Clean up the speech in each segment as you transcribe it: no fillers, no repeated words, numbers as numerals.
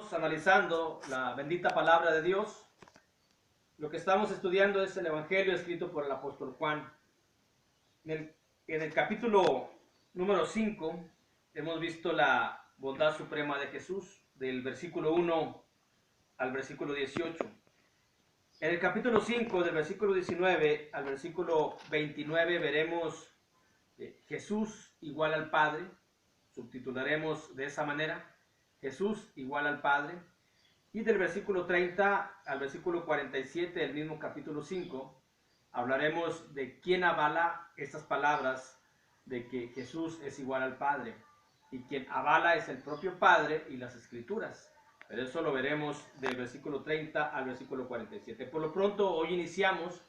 Estamos analizando la bendita palabra de Dios. Lo que estamos estudiando es el Evangelio escrito por el apóstol Juan. En el capítulo número 5 hemos visto la bondad suprema de Jesús, del versículo 1 al versículo 18. En el capítulo 5, del versículo 19 al versículo 29, veremos Jesús igual al Padre. Subtitularemos de esa manera: Jesús igual al Padre. Y del versículo 30 al versículo 47 del mismo capítulo 5, hablaremos de quién avala estas palabras de que Jesús es igual al Padre. Y quien avala es el propio Padre y las Escrituras. Pero eso lo veremos del versículo 30 al versículo 47. Por lo pronto, hoy iniciamos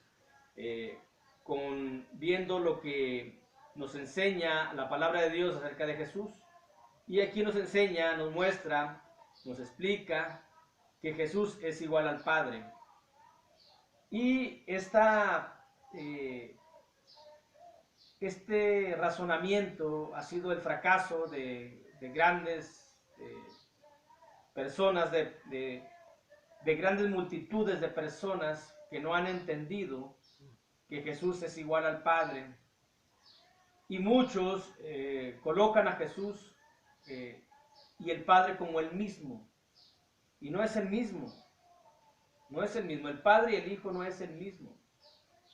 viendo lo que nos enseña la palabra de Dios acerca de Jesús. Y aquí nos enseña, nos muestra, nos explica que Jesús es igual al Padre. Y este razonamiento ha sido el fracaso de grandes personas, de grandes multitudes de personas que no han entendido que Jesús es igual al Padre. Y muchos colocan a Jesús y el Padre como el mismo. Y no es el mismo. No es el mismo. El Padre y el Hijo no es el mismo.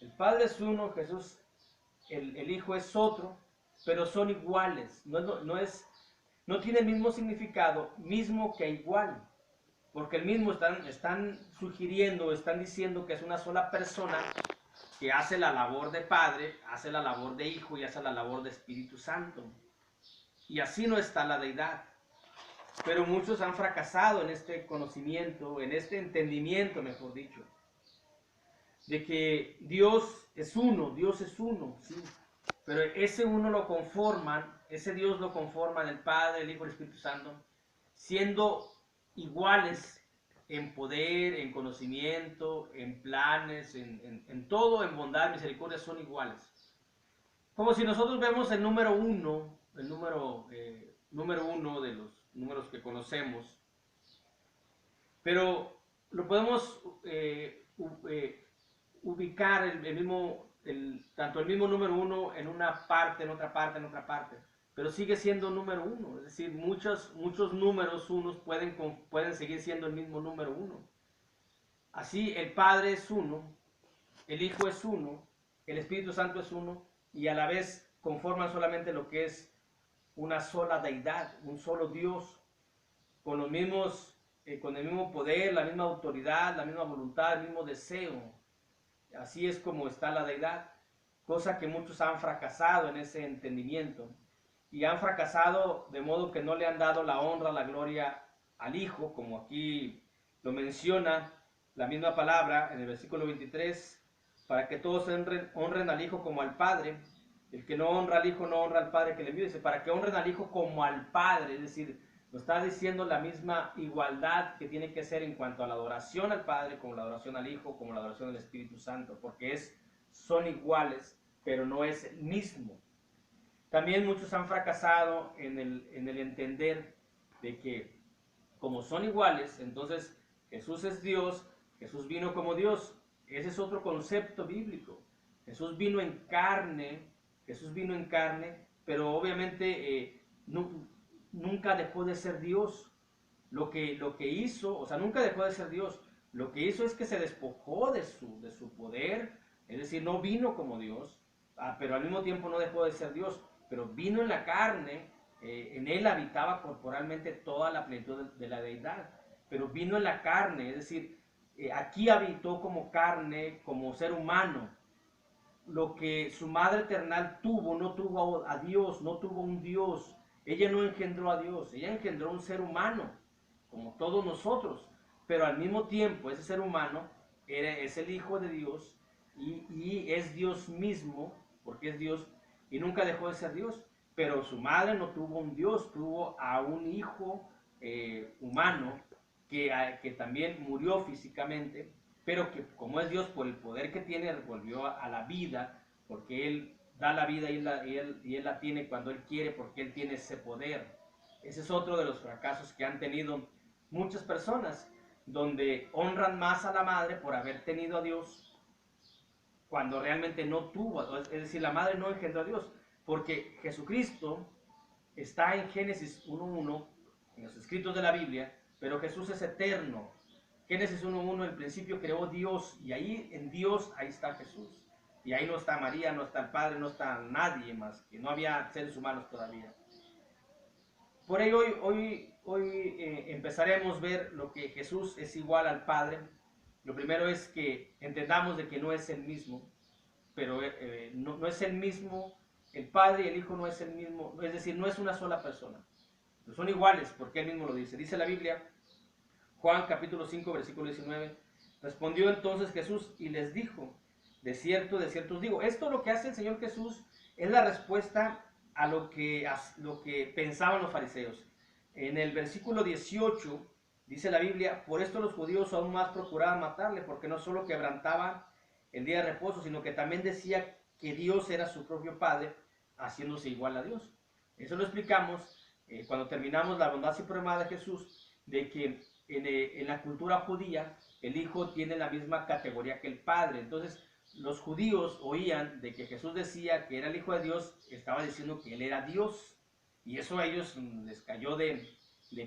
El Padre es uno, Jesús, el Hijo es otro, pero son iguales. No tiene el mismo significado, mismo que igual. Porque el mismo están sugiriendo, están diciendo que es una sola persona que hace la labor de Padre, hace la labor de Hijo y hace la labor de Espíritu Santo. Y así no está la deidad. Pero muchos han fracasado en este conocimiento, en este entendimiento, mejor dicho, de que Dios es uno, sí. Pero ese uno lo conforman, ese Dios lo conforman el Padre, el Hijo y el Espíritu Santo, siendo iguales en poder, en conocimiento, en planes, en todo, en bondad, misericordia, son iguales. Como si nosotros vemos el número uno de los números que conocemos, pero lo podemos ubicar tanto el mismo número uno en una parte, en otra parte, en otra parte, pero sigue siendo número uno. Es decir, muchos números unos pueden seguir siendo el mismo número uno. Así, el Padre es uno, el Hijo es uno, el Espíritu Santo es uno, y a la vez conforman solamente lo que es una sola deidad, un solo Dios, con el mismo poder, la misma autoridad, la misma voluntad, el mismo deseo. Así es como está la deidad, cosa que muchos han fracasado en ese entendimiento. Y han fracasado de modo que no le han dado la honra, la gloria al Hijo, como aquí lo menciona la misma palabra en el versículo 23, para que todos honren al Hijo como al Padre. El que no honra al Hijo no honra al Padre que le envió. Dice, para que honren al Hijo como al Padre. Es decir, nos está diciendo la misma igualdad que tiene que ser en cuanto a la adoración al Padre, como la adoración al Hijo, como la adoración al Espíritu Santo, porque son iguales, pero no es el mismo. También muchos han fracasado en el entender de que como son iguales, entonces Jesús es Dios, Jesús vino como Dios. Ese es otro concepto bíblico. Jesús vino en carne, pero obviamente nunca dejó de ser Dios. Lo que hizo, o sea, nunca dejó de ser Dios. Lo que hizo es que se despojó de su poder, es decir, no vino como Dios, pero al mismo tiempo no dejó de ser Dios, pero vino en la carne, en él habitaba corporalmente toda la plenitud de la deidad, pero vino en la carne, es decir, aquí habitó como carne, como ser humano. Lo que su madre eternal no tuvo a Dios, no tuvo un Dios. Ella no engendró a Dios, ella engendró un ser humano, como todos nosotros, pero al mismo tiempo ese ser humano es el Hijo de Dios y es Dios mismo, porque es Dios, y nunca dejó de ser Dios. Pero su madre no tuvo un Dios, tuvo a un hijo humano que también murió físicamente, pero que como es Dios, por el poder que tiene, volvió a la vida, porque Él da la vida y él la tiene cuando Él quiere, porque Él tiene ese poder. Ese es otro de los fracasos que han tenido muchas personas donde honran más a la madre por haber tenido a Dios cuando realmente no tuvo, es decir, la madre no engendró a Dios, porque Jesucristo está en Génesis 1.1, en los escritos de la Biblia, pero Jesús es eterno. Génesis 1.1, el principio creó Dios, y ahí en Dios, ahí está Jesús. Y ahí no está María, no está el Padre, no está nadie más, que no había seres humanos todavía. Por ello hoy empezaremos a ver lo que Jesús es igual al Padre. Lo primero es que entendamos de que no es el mismo, pero no es el mismo, el Padre y el Hijo no es el mismo, es decir, no es una sola persona. No son iguales, porque él mismo lo dice. Dice la Biblia, Juan capítulo 5, versículo 19, respondió entonces Jesús y les dijo, de cierto os digo. Esto lo que hace el Señor Jesús es la respuesta a lo que pensaban los fariseos. En el versículo 18 dice la Biblia, por esto los judíos aún más procuraban matarle, porque no solo quebrantaban el día de reposo, sino que también decía que Dios era su propio Padre, haciéndose igual a Dios. Eso lo explicamos cuando terminamos la bondad suprema de Jesús, de que en la cultura judía el Hijo tiene la misma categoría que el Padre. Entonces los judíos oían de que Jesús decía que era el Hijo de Dios, estaba diciendo que Él era Dios, y eso a ellos les cayó de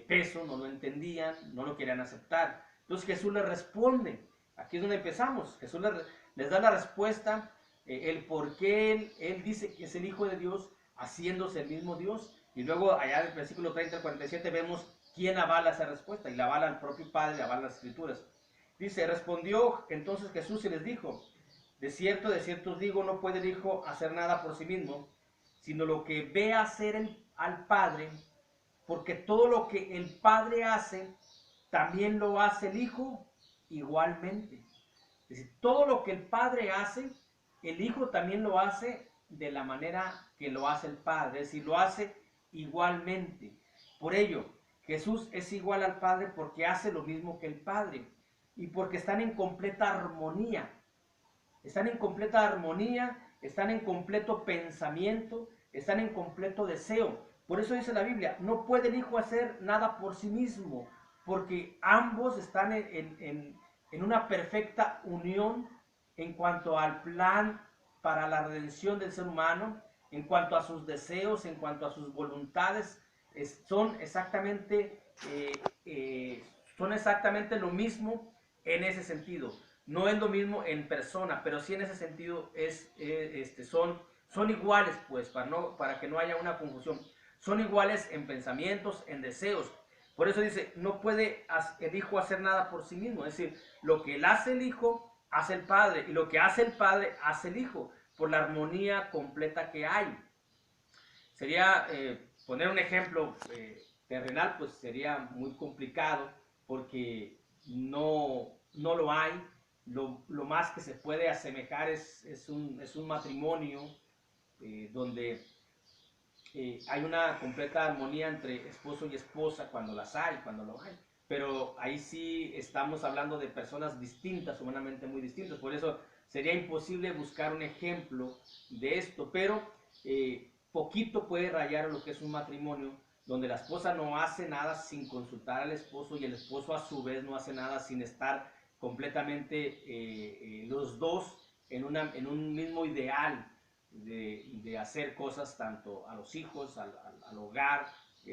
peso, no lo entendían, no lo querían aceptar. Entonces Jesús les responde, aquí es donde empezamos, Jesús les da la respuesta, el por qué él dice que es el Hijo de Dios, haciéndose el mismo Dios, y luego allá en el versículo 30 al 47 vemos quién avala esa respuesta, y la avala el propio Padre, la avala las Escrituras. Dice, respondió entonces Jesús y les dijo, de cierto os digo, no puede el Hijo hacer nada por sí mismo, sino lo que ve hacer al Padre, porque todo lo que el Padre hace, también lo hace el Hijo igualmente. Es decir, todo lo que el Padre hace, el Hijo también lo hace de la manera que lo hace el Padre, es decir, lo hace igualmente. Por ello, Jesús es igual al Padre porque hace lo mismo que el Padre y porque están en completa armonía. Están en completa armonía, están en completo pensamiento, están en completo deseo. Por eso dice la Biblia, no puede el Hijo hacer nada por sí mismo, porque ambos están en una perfecta unión en cuanto al plan para la redención del ser humano, en cuanto a sus deseos, en cuanto a sus voluntades, son exactamente lo mismo en ese sentido. No es lo mismo en persona, pero sí en ese sentido son iguales, pues, para que no haya una confusión. Son iguales en pensamientos, en deseos. Por eso dice, no puede el Hijo hacer nada por sí mismo. Es decir, lo que él hace el Hijo, hace el Padre. Y lo que hace el Padre, hace el Hijo. Por la armonía completa que hay. Sería, poner un ejemplo terrenal, pues sería muy complicado porque no lo hay. Lo más que se puede asemejar es un matrimonio donde hay una completa armonía entre esposo y esposa cuando las hay, cuando lo hay. Pero ahí sí estamos hablando de personas distintas, humanamente muy distintas. Por eso sería imposible buscar un ejemplo de esto. Pero poquito puede rayar lo que es un matrimonio donde la esposa no hace nada sin consultar al esposo y el esposo a su vez no hace nada sin estar completamente los dos en un mismo ideal de hacer cosas tanto a los hijos, al hogar,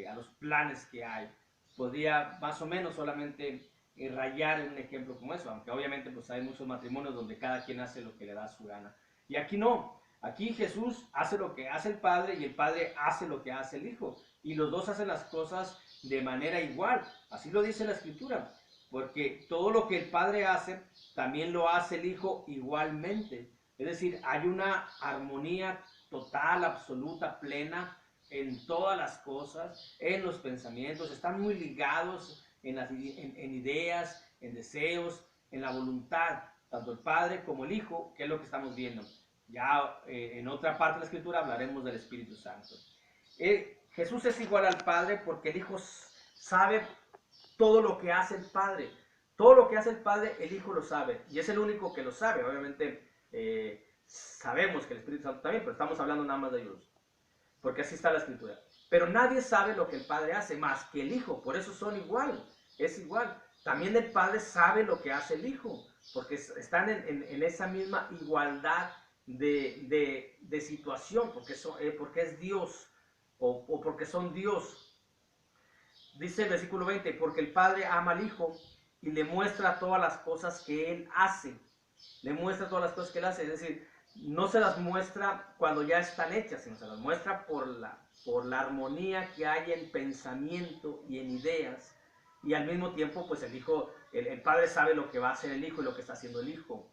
a los planes que hay. Podría más o menos solamente rayar en un ejemplo como eso, aunque obviamente pues hay muchos matrimonios donde cada quien hace lo que le da su gana. Y aquí no, aquí Jesús hace lo que hace el Padre y el Padre hace lo que hace el Hijo. Y los dos hacen las cosas de manera igual. Así lo dice la Escritura. Porque todo lo que el Padre hace, también lo hace el Hijo igualmente. Es decir, hay una armonía total, absoluta, plena en todas las cosas, en los pensamientos. Están muy ligados en ideas, en deseos, en la voluntad, tanto el Padre como el Hijo, que es lo que estamos viendo. Ya en otra parte de la Escritura hablaremos del Espíritu Santo. Jesús es igual al Padre porque el Hijo sabe todo lo que hace el Padre. Todo lo que hace el Padre, el Hijo lo sabe. Y es el único que lo sabe. Obviamente sabemos que el Espíritu Santo también, pero estamos hablando nada más de Dios. Porque así está la Escritura. Pero nadie sabe lo que el Padre hace más que el Hijo. Por eso son igual. es igual. También el Padre sabe lo que hace el Hijo, porque están en esa misma igualdad de situación, porque es Dios o porque son Dios. Dice el versículo 20, porque el Padre ama al Hijo y le muestra todas las cosas que Él hace. Le muestra todas las cosas que Él hace, es decir, no se las muestra cuando ya están hechas, sino se las muestra por la armonía que hay en pensamiento y en ideas. Y al mismo tiempo, pues el Padre sabe lo que va a hacer el Hijo y lo que está haciendo el Hijo.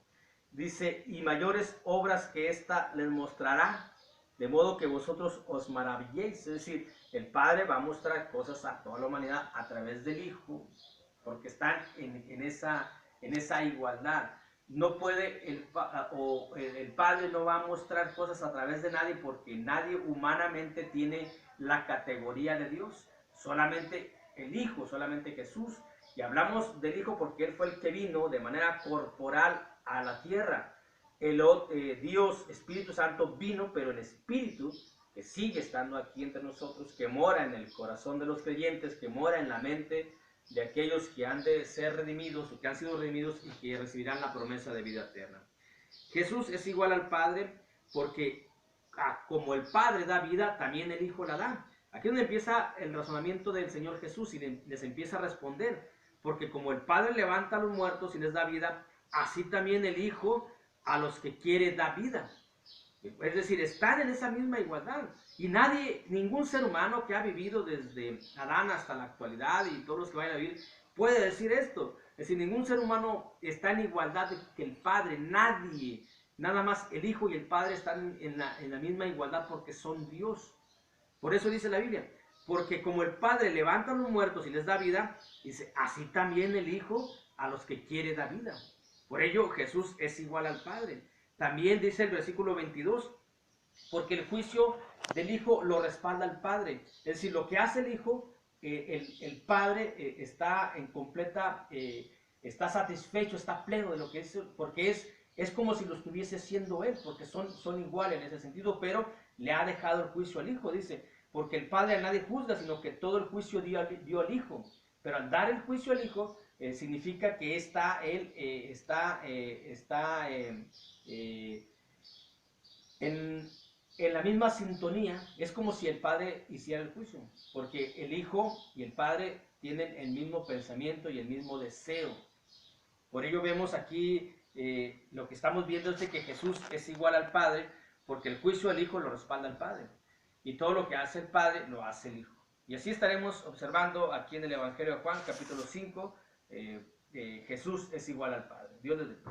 Dice, y mayores obras que esta les mostrará, de modo que vosotros os maravilléis. Es decir, el Padre va a mostrar cosas a toda la humanidad a través del Hijo, porque están en esa igualdad. No puede, el Padre no va a mostrar cosas a través de nadie, porque nadie humanamente tiene la categoría de Dios. Solamente el Hijo, solamente Jesús. Y hablamos del Hijo porque Él fue el que vino de manera corporal a la tierra. Dios, Espíritu Santo, vino, pero en espíritu, que sigue estando aquí entre nosotros, que mora en el corazón de los creyentes, que mora en la mente de aquellos que han de ser redimidos o que han sido redimidos y que recibirán la promesa de vida eterna. Jesús es igual al Padre porque como el Padre da vida, también el Hijo la da. Aquí es donde empieza el razonamiento del Señor Jesús y les empieza a responder, porque como el Padre levanta a los muertos y les da vida, así también el Hijo a los que quiere da vida. Es decir, están en esa misma igualdad. Y ningún ser humano que ha vivido desde Adán hasta la actualidad y todos los que vayan a vivir, puede decir esto. Es decir, ningún ser humano está en igualdad que el Padre, nadie. Nada más el Hijo y el Padre están en la misma igualdad porque son Dios. Por eso dice la Biblia, porque como el Padre levanta a los muertos y les da vida, dice, así también el Hijo a los que quiere da vida. Por ello Jesús es igual al Padre. También dice el versículo 22, porque el juicio del Hijo lo respalda el Padre. Es decir, lo que hace el Hijo, el Padre está en completa, está satisfecho, está pleno de lo que es, porque es como si lo estuviese siendo Él, porque son iguales en ese sentido, pero le ha dejado el juicio al Hijo, dice, porque el Padre a nadie juzga, sino que todo el juicio dio al Hijo. Pero al dar el juicio al Hijo, significa que está en la misma sintonía. Es como si el Padre hiciera el juicio, porque el Hijo y el Padre tienen el mismo pensamiento y el mismo deseo. Por ello vemos aquí, lo que estamos viendo es de que Jesús es igual al Padre, porque el juicio del Hijo lo respalda el Padre, y todo lo que hace el Padre lo hace el Hijo. Y así estaremos observando aquí en el Evangelio de Juan, capítulo 5, Jesús es igual al Padre. Dios les bendiga.